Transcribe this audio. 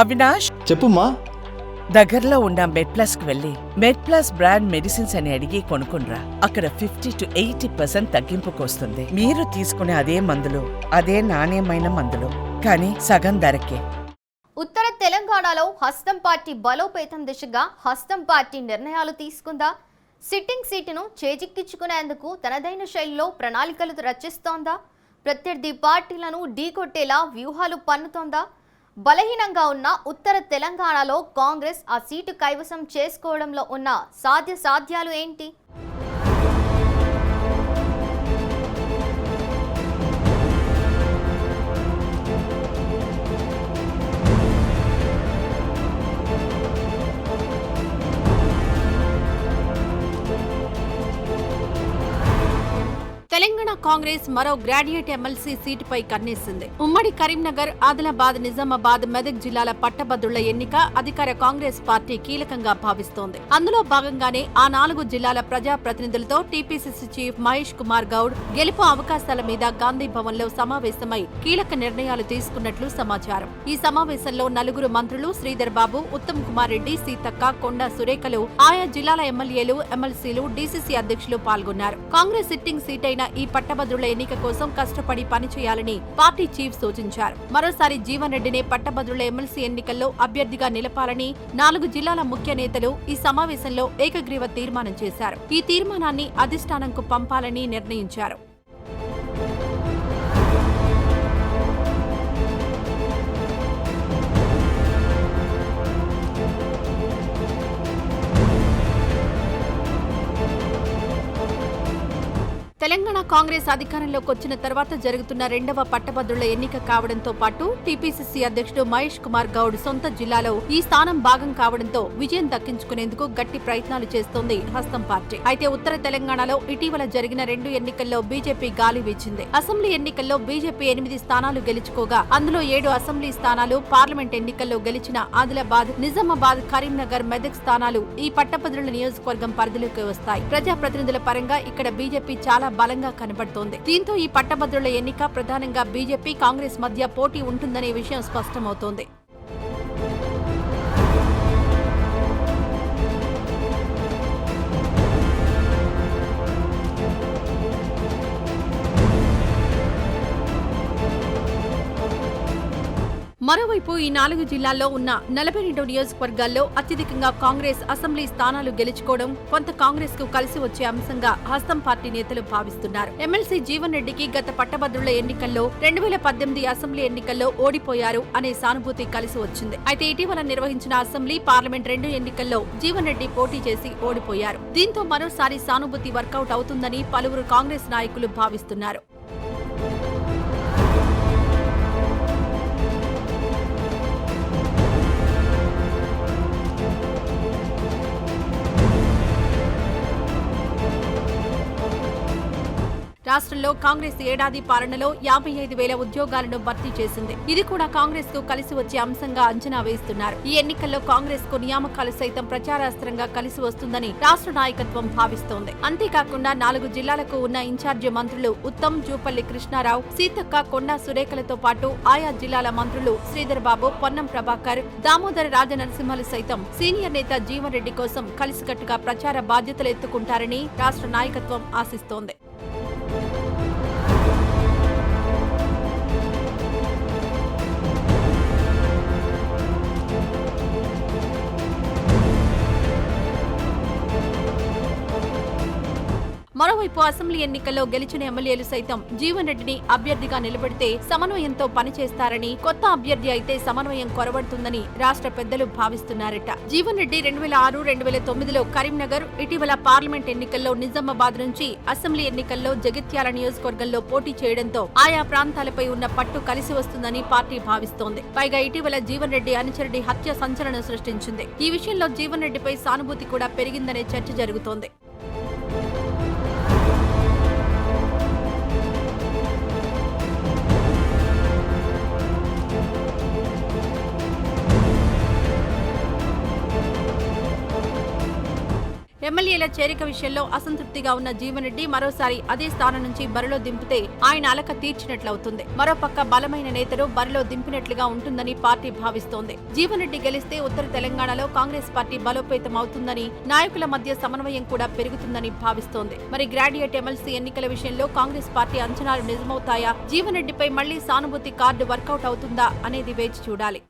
అవినాష్, చెప్పుమా. దగ్గరలో ఉన్న మెడ్ప్లస్ కు వెళ్ళి మెడ్ప్లస్ బ్రాండ్ మెడిసిన్స్ అని అడిగి కొనుక్కునరా. అక్కడ 50 to 80% తగ్గింపుకు వస్తుంది. మీరు తీసుకునే అదే మందులు, అదే నాణ్యమైన మందులు, కానీ సగం ధరకే. ఉత్తర తెలంగాణలో హస్తం పార్టీ బలోపేతం దిశగా హస్తం పార్టీ నిర్ణయాలు తీసుకుందా? సిట్టింగ్ సీటును చేజిక్కించుకునేందుకు తనదైన శైలిలో ప్రణాళికలు రచిస్తోందా? ప్రత్యర్థి పార్టీలను ఢీకొట్టేలా వ్యూహాలు పన్నుతోందా? బలహీనంగా ఉన్న ఉత్తర తెలంగాణలో కాంగ్రెస్ ఆ సీటు కైవసం చేసుకోవడంలో ఉన్న సాధ్యాలు ఏంటి? తెలంగాణ కాంగ్రెస్ మరో గ్రాడ్యుయేట్ ఎమ్మెల్సీ సీటుపై కన్నేసింది. ఉమ్మడి కరీంనగర్, ఆదిలాబాద్, నిజామాబాద్, మెదక్ జిల్లాల పట్టభద్రుల ఎన్నిక అధికార కాంగ్రెస్ పార్టీ కీలకంగా భావిస్తోంది. అందులో భాగంగానే ఆ 4 జిల్లాల ప్రజాప్రతినిధులతో టీపీసీసీ చీఫ్ మహేష్ కుమార్ గౌడ్ గెలుపు అవకాశాల మీద గాంధీ భవన్ లో సమావేశమై కీలక నిర్ణయాలు తీసుకున్నట్లు సమాచారం. ఈ సమావేశంలో 4 మంత్రులు శ్రీధర్ బాబు, ఉత్తమ్ కుమార్ రెడ్డి, సీతక్క, కొండా సురేఖలు, ఆయా జిల్లాల ఎమ్మెల్యేలు, ఎమ్మెల్సీలు, డీసీసీ అధ్యక్షులు పాల్గొన్నారు. కాంగ్రెస్ సిట్టింగ్ సీట్ అయిన ఈ పట్టభద్రుల ఎన్నిక కోసం కష్టపడి పనిచేయాలని పార్టీ చీఫ్ సూచించారు. మరోసారి జీవన్ రెడ్డినే పట్టభద్రుల ఎమ్మెల్సీ ఎన్నికల్లో అభ్యర్థిగా నిలపాలని 4 జిల్లాల ముఖ్య నేతలు ఈ సమావేశంలో ఏకగ్రీవ తీర్మానం చేశారు. ఈ తీర్మానాన్ని అధిష్టానంకు పంపాలని నిర్ణయించారు. తెలంగాణ కాంగ్రెస్ అధికారంలోకి వచ్చిన తర్వాత జరుగుతున్న 2వ పట్టభద్రుల ఎన్నిక కావడంతో పాటు టీపీసీసీ అధ్యక్షుడు మహేష్ కుమార్ గౌడ్ సొంత జిల్లాలో ఈ స్థానం భాగం కావడంతో విజయం దక్కించుకునేందుకు గట్టి ప్రయత్నాలు చేస్తోంది హస్తం పార్టీ. అయితే ఉత్తర తెలంగాణలో ఇటీవల జరిగిన 2 ఎన్నికల్లో బీజేపీ గాలి వీచింది. అసెంబ్లీ ఎన్నికల్లో బీజేపీ 8 స్థానాలు గెలుచుకోగా అందులో 7 అసెంబ్లీ స్థానాలు, పార్లమెంట్ ఎన్నికల్లో గెలిచిన ఆదిలాబాద్, నిజామాబాద్, కరీంనగర్, మెదక్ స్థానాలు ఈ పట్టభద్రుల నియోజకవర్గం పరిధిలోకి వస్తాయి. ప్రజాప్రతినిధుల పరంగా ఇక్కడ బీజేపీ చాలా బలంగా కనబడుతోంది. దీంతో ఈ పట్టభద్రుల ఎన్నిక ప్రధానంగా బీజేపీ, కాంగ్రెస్ మధ్య పోటీ ఉంటుందనే విషయం స్పష్టమవుతోంది. మరోవైపు ఈ 4 జిల్లాల్లో ఉన్న 42 నియోజకవర్గాల్లో అత్యధికంగా కాంగ్రెస్ అసెంబ్లీ స్థానాలు గెలుచుకోవడం కొంత కాంగ్రెస్ కు కలిసి వచ్చే అంశంగా హస్తం పార్టీ నేతలు భావిస్తున్నారు. ఎమ్మెల్సీ జీవన్ రెడ్డికి గత పట్టభద్రుల ఎన్నికల్లో 2018 అసెంబ్లీ ఎన్నికల్లో ఓడిపోయారు అనే సానుభూతి కలిసి వచ్చింది. అయితే ఇటీవల నిర్వహించిన అసెంబ్లీ, పార్లమెంట్ 2 ఎన్నికల్లో జీవన్ రెడ్డి పోటీ చేసి ఓడిపోయారు. దీంతో మరోసారి సానుభూతి వర్కౌట్ అవుతుందని పలువురు కాంగ్రెస్ నాయకులు భావిస్తున్నారు. రాష్ట్రంలో కాంగ్రెస్ ఏడాది పాలనలో 55,000 ఉద్యోగాలను భర్తీ చేసింది. ఇది కూడా కాంగ్రెస్ కు కలిసి వచ్చే అంశంగా అంచనా వేస్తున్నారు. ఈ ఎన్నికల్లో కాంగ్రెస్ కు నియామకాలు సైతం ప్రచారాస్త్రంగా కలిసి వస్తుందని రాష్ట్ర నాయకత్వం భావిస్తోంది. అంతేకాకుండా 4 జిల్లాలకు ఉన్న ఇన్ఛార్జి మంత్రులు ఉత్తమ్, జూపల్లి కృష్ణారావు, సీతక్క, కొండా సురేఖలతో పాటు ఆయా జిల్లాల మంత్రులు శ్రీధర్ బాబు, పొన్నం ప్రభాకర్, దామోదర రాజనరసింహలు సైతం సీనియర్ నేత జీవన్ రెడ్డి కోసం కలిసికట్టుగా ప్రచార బాధ్యతలు ఎత్తుకుంటారని రాష్ట్ర నాయకత్వం ఆశిస్తోంది. మరోవైపు అసెంబ్లీ ఎన్నికల్లో గెలిచిన ఎమ్మెల్యేలు సైతం జీవన్ రెడ్డిని అభ్యర్థిగా నిలబెడితే సమన్వయంతో పనిచేస్తారని, కొత్త అభ్యర్థి అయితే సమన్వయం కొరవడుతుందని రాష్ట్ర పెద్దలు భావిస్తున్నారట. జీవన్ రెడ్డి 2006, 2009లో కరీంనగర్, ఇటీవల పార్లమెంట్ ఎన్నికల్లో నిజామాబాద్ నుంచి అసెంబ్లీ ఎన్నికల్లో జగిత్యాల నియోజకవర్గంలో పోటీ చేయడంతో ఆయా ప్రాంతాలపై ఉన్న పట్టు కలిసి వస్తుందని పార్టీ భావిస్తోంది. పైగా ఇటీవల జీవన్ రెడ్డి అనుచరుడి హత్య సంచలనం సృష్టించింది. ఈ విషయంలో జీవన్ రెడ్డిపై సానుభూతి కూడా పెరిగిందనే చర్చ జరుగుతోంది. ఎమ్మెల్యేల చేరిక విషయంలో అసంతృప్తిగా ఉన్న జీవన్ రెడ్డి మరోసారి అదే స్థానం నుంచి బరిలో దింపితే ఆయన అలక తీర్చినట్లవుతుంది. మరోపక్క బలమైన నేతను బరిలో దింపినట్లుగా ఉంటుందని పార్టీ భావిస్తోంది. జీవన్ రెడ్డి గెలిస్తే ఉత్తర తెలంగాణలో కాంగ్రెస్ పార్టీ బలోపేతం అవుతుందని, నాయకుల మధ్య సమన్వయం కూడా పెరుగుతుందని భావిస్తోంది. మరి గ్రాడ్యుయేట్ ఎమ్మెల్సీ ఎన్నికల విషయంలో కాంగ్రెస్ పార్టీ అంచనాలు నిజమవుతాయా? జీవన్ రెడ్డిపై మళ్లీ సానుభూతి కార్డు వర్కౌట్ అవుతుందా అనేది వేచి చూడాలి.